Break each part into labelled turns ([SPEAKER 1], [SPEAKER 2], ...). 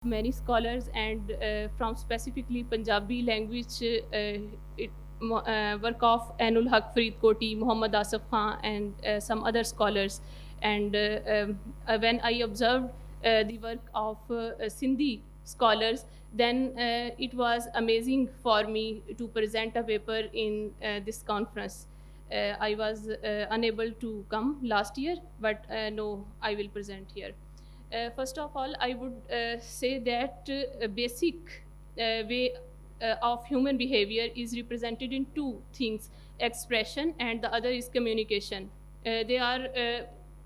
[SPEAKER 1] many scholars and from specifically Punjabi language, work of Ainul Haq Farid Koti, Muhammad Asif Khan, and some other scholars. And when I observed the work of Sindhi scholars, then it was amazing for me to present a paper in this conference. I was unable to come last year, but no, I will present here. First of all, I would say that basic way of human behavior is represented in two things: expression, and the other is communication. They are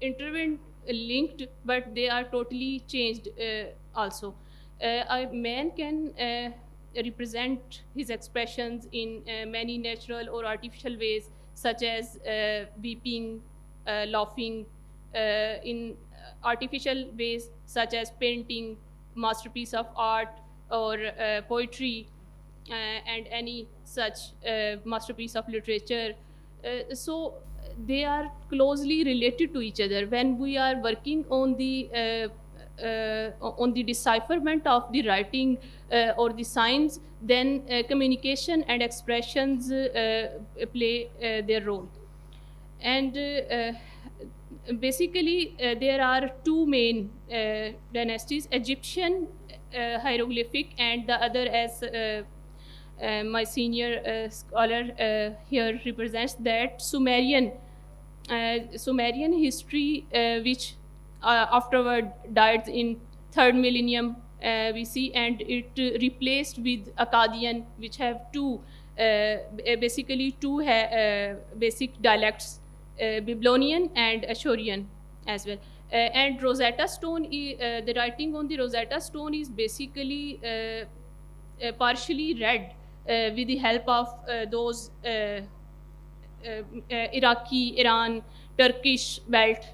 [SPEAKER 1] interlinked, but they are totally changed also. A man can represent his expressions in many natural or artificial ways, such as weeping, laughing, in artificial ways such as painting, masterpiece of art, or poetry, and any such masterpiece of literature. So they are closely related to each other. When we are working on the decipherment of the writing or the signs, then communication and expressions play their role. And basically, there are two main dynasties: Egyptian hieroglyphic, and the other, as my senior scholar here represents, that Sumerian history, which afterward died in third millennium BC, and it replaced with Akkadian, which have basically two basic dialects, Babylonian and Ashurian as well. And Rosetta Stone, the writing on the Rosetta Stone is basically partially read with the help of those Iraqi, Iran, Turkish belt,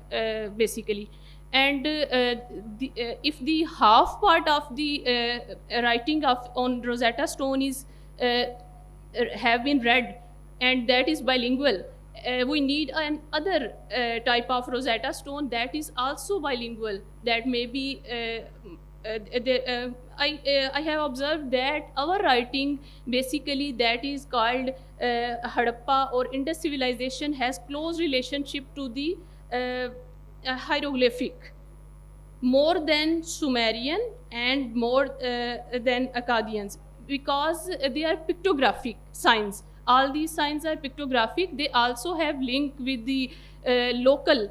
[SPEAKER 1] basically. And if the half part of the writing on Rosetta Stone is have been read, and that is bilingual, we need another type of Rosetta Stone that is also bilingual. That may be I have observed that our writing, basically, that is called Harappa or Indus civilization, has close relationship to the hieroglyphic, more than Sumerian and more than Akkadians, because they are pictographic signs. All these signs are pictographic. They also have link with the local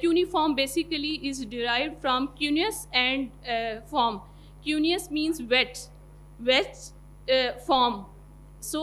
[SPEAKER 1] Cuneiform basically is derived from cuneus and form. Cuneus means wet form. So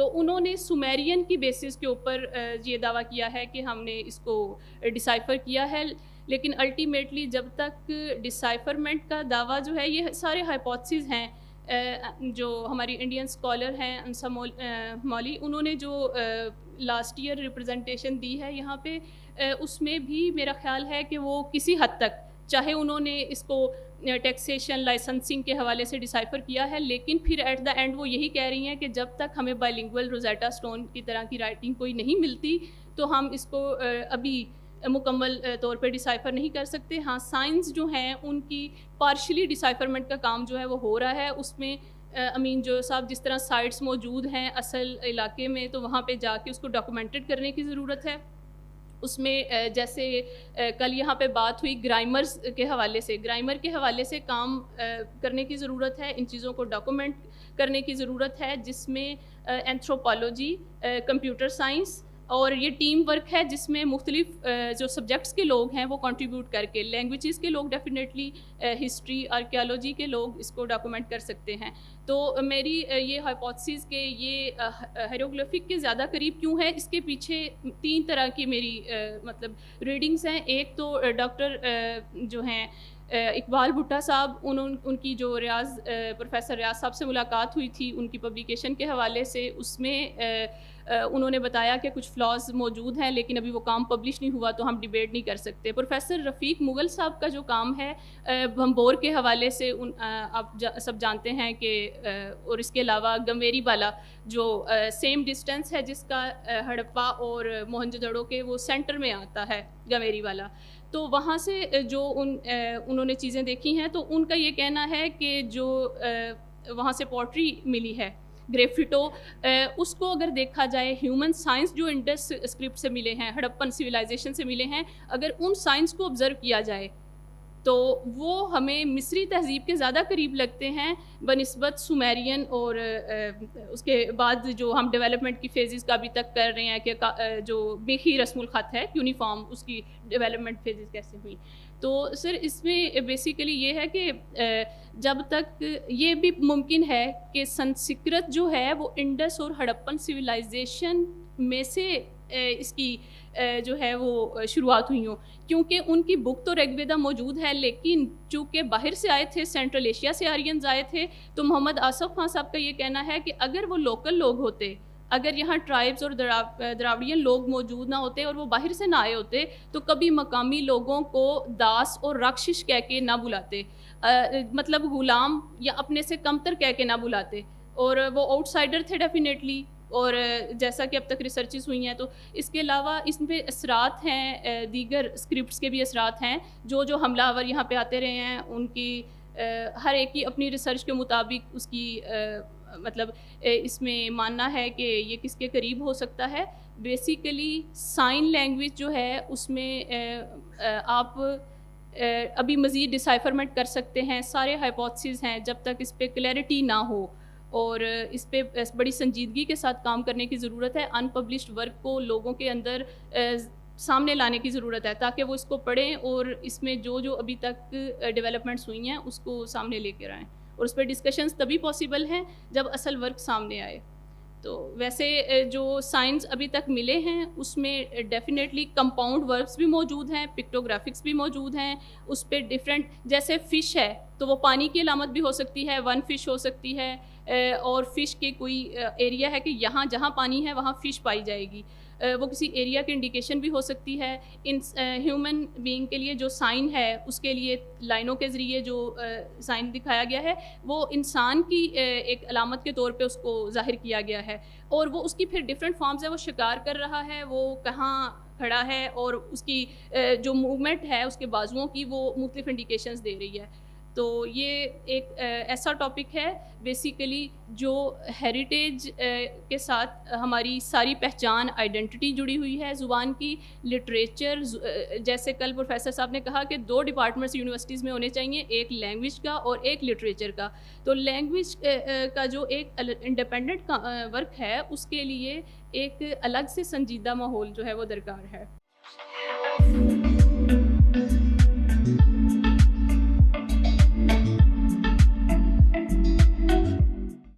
[SPEAKER 1] تو انہوں نے سومیرین کی basis کے اوپر یہ دعویٰ کیا ہے کہ ہم نے اس کو ڈسائفر کیا ہے، لیکن الٹیمیٹلی جب تک ڈسائفرمنٹ کا دعویٰ جو ہے، یہ سارے ہائپوتھسز ہیں جو ہماری انڈین اسکالر ہیں انسا مولی، انہوں نے جو لاسٹ ایئر ریپرزنٹیشن دی ہے یہاں پہ، اس میں بھی میرا خیال ہے کہ وہ کسی حد تک، چاہے انہوں نے اس کو ٹیکسیشن لائسنسنگ کے حوالے سے ڈسائفر کیا ہے، لیکن پھر ایٹ دا اینڈ وہ یہی کہہ رہی ہیں کہ جب تک ہمیں بائلنگول روزیٹا اسٹون کی طرح کی رائٹنگ کوئی نہیں ملتی تو ہم اس کو ابھی مکمل طور پہ ڈسائفر نہیں کر سکتے۔ ہاں سائنس جو ہیں ان کی پارشلی ڈسائفرمنٹ کا کام جو ہے وہ ہو رہا ہے، اس میں امین جو صاحب جس طرح سائٹس موجود ہیں اصل علاقے میں، تو وہاں پہ جا کے اس کو ڈاکومنٹڈ کرنے کی ضرورت ہے۔ اس میں جیسے کل یہاں پہ بات ہوئی گرائمرز کے حوالے سے، گرائمر کے حوالے سے کام کرنے کی ضرورت ہے، ان چیزوں کو ڈاکومنٹ کرنے کی ضرورت ہے، جس میں اینتھروپولوجی، کمپیوٹر سائنس اور یہ ٹیم ورک ہے جس میں مختلف جو سبجیکٹس کے لوگ ہیں وہ کنٹریبیوٹ کر کے، لینگویجز کے لوگ ڈیفینیٹلی، ہسٹری آرکیالوجی کے لوگ اس کو ڈاکومنٹ کر سکتے ہیں۔ تو میری یہ ہائپوتھسز کہ یہ ہیروگلیفک کے زیادہ قریب کیوں ہے، اس کے پیچھے 3 طرح کی میری مطلب ریڈنگز ہیں۔ ایک تو ڈاکٹر جو ہیں اقبال بھٹا صاحب، ان کی جو پروفیسر ریاض صاحب سے ملاقات ہوئی تھی ان کی پبلیکیشن کے حوالے سے، اس میں انہوں نے بتایا کہ کچھ فلاز موجود ہیں لیکن ابھی وہ کام پبلش نہیں ہوا تو ہم ڈیبیٹ نہیں کر سکتے۔ پروفیسر رفیق مغل صاحب کا جو کام ہے بھمبور کے حوالے سے، آپ سب جانتے ہیں کہ، اور اس کے علاوہ گمیری بالا جو سیم ڈسٹینس ہے جس کا ہڑپا اور موہنجو دڑو کے وہ سینٹر میں آتا ہے گمیری والا، تو وہاں سے جو انہوں نے چیزیں دیکھی ہیں، تو ان کا یہ کہنا ہے کہ جو وہاں سے پوٹری ملی ہے گریفٹو، اس کو اگر دیکھا جائے ہیومن سائنس جو انڈس اسکرپٹ سے ملے ہیں، ہڑپن سویلائزیشن سے ملے ہیں، اگر ان سائنس کو آبزرو کیا جائے تو وہ ہمیں مصری تہذیب کے زیادہ قریب لگتے ہیں بنسبت سومیرین، اور اس کے بعد جو ہم ڈیولپمنٹ کی فیزز کا ابھی تک کر رہے ہیں کہ جو میخی رسم الخط ہے یونیفارم، اس کی ڈیولپمنٹ فیزز کیسے ہوئی۔ تو سر اس میں بیسیکلی یہ ہے کہ جب تک یہ بھی ممکن ہے کہ سنسکرت جو ہے وہ انڈس اور ہڑپن سویلائزیشن میں سے اس کی جو ہے وہ شروعات ہوئی ہوں، کیونکہ ان کی بک تو ریگ ویدا موجود ہے، لیکن چونکہ باہر سے آئے تھے، سینٹرل ایشیا سے آرینز آئے تھے، تو محمد آصف خان صاحب کا یہ کہنا ہے کہ اگر وہ لوکل لوگ ہوتے، اگر یہاں ٹرائبز اور دراوڑین لوگ موجود نہ ہوتے اور وہ باہر سے نہ آئے ہوتے، تو کبھی مقامی لوگوں کو داس اور راکشش کہہ کے نہ بلاتے، مطلب غلام یا اپنے سے کمتر کہہ کے نہ بلاتے، اور وہ آؤٹ سائڈر تھے ڈیفینیٹلی، اور جیسا کہ اب تک ریسرچز ہوئی ہیں۔ تو اس کے علاوہ اس پہ اثرات ہیں، دیگر اسکرپٹس کے بھی اثرات ہیں، جو حملہ آور یہاں پہ آتے رہے ہیں، ان کی ہر ایک کی اپنی ریسرچ کے مطابق اس کی مطلب اس میں ماننا ہے کہ یہ کس کے قریب ہو سکتا ہے۔ بیسیکلی سائن لینگویج جو ہے اس میں آپ ابھی مزید ڈسائفرمنٹ کر سکتے ہیں، سارے ہائپوتھسز ہیں، جب تک اس پہ کلیئرٹی نہ ہو، اور اس پہ بڑی سنجیدگی کے ساتھ کام کرنے کی ضرورت ہے۔ ان پبلشڈ ورک کو لوگوں کے اندر سامنے لانے کی ضرورت ہے تاکہ وہ اس کو پڑھیں اور اس میں جو ابھی تک ڈیولپمنٹس ہوئی ہیں اس کو سامنے لے کر آئیں، اور اس پہ ڈسکشنز تبھی پاسبل ہیں جب اصل ورک سامنے آئے۔ تو ویسے جو سائنس ابھی تک ملے ہیں اس میں ڈیفینیٹلی کمپاؤنڈ وربس بھی موجود ہیں، پکٹوگرافکس بھی موجود ہیں، اس پہ ڈفرینٹ، جیسے فش ہے تو وہ پانی کی علامت بھی ہو سکتی ہے، ون فش ہو سکتی ہے، اور فش کے کوئی ایریا ہے کہ یہاں جہاں پانی ہے وہاں فش پائی جائے گی، وہ کسی ایریا کی انڈیکیشن بھی ہو سکتی ہے۔ ان ہیومن بینگ کے لیے جو سائن ہے اس کے لیے لائنوں کے ذریعے جو سائن دکھایا گیا ہے وہ انسان کی ایک علامت کے طور پہ اس کو ظاہر کیا گیا ہے، اور وہ اس کی پھر ڈفرینٹ فارمز ہیں، وہ شکار کر رہا ہے، وہ کہاں کھڑا ہے، اور اس کی جو موومنٹ ہے اس کے بازوؤں کی وہ مختلف انڈیکیشنز دے رہی ہے۔ تو یہ ایک ایسا ٹاپک ہے بیسیکلی جو ہیریٹیج کے ساتھ ہماری ساری پہچان، آئیڈینٹی جڑی ہوئی ہے زبان کی، لٹریچر، جیسے کل پروفیسر صاحب نے کہا کہ 2 ڈپارٹمنٹس یونیورسٹیز میں ہونے چاہیے، ایک لینگویج کا اور ایک لٹریچر کا۔ تو لینگویج کا جو ایک انڈیپینڈنٹ ورک ہے اس کے لیے ایک الگ سے سنجیدہ ماحول جو ہے وہ درکار ہے۔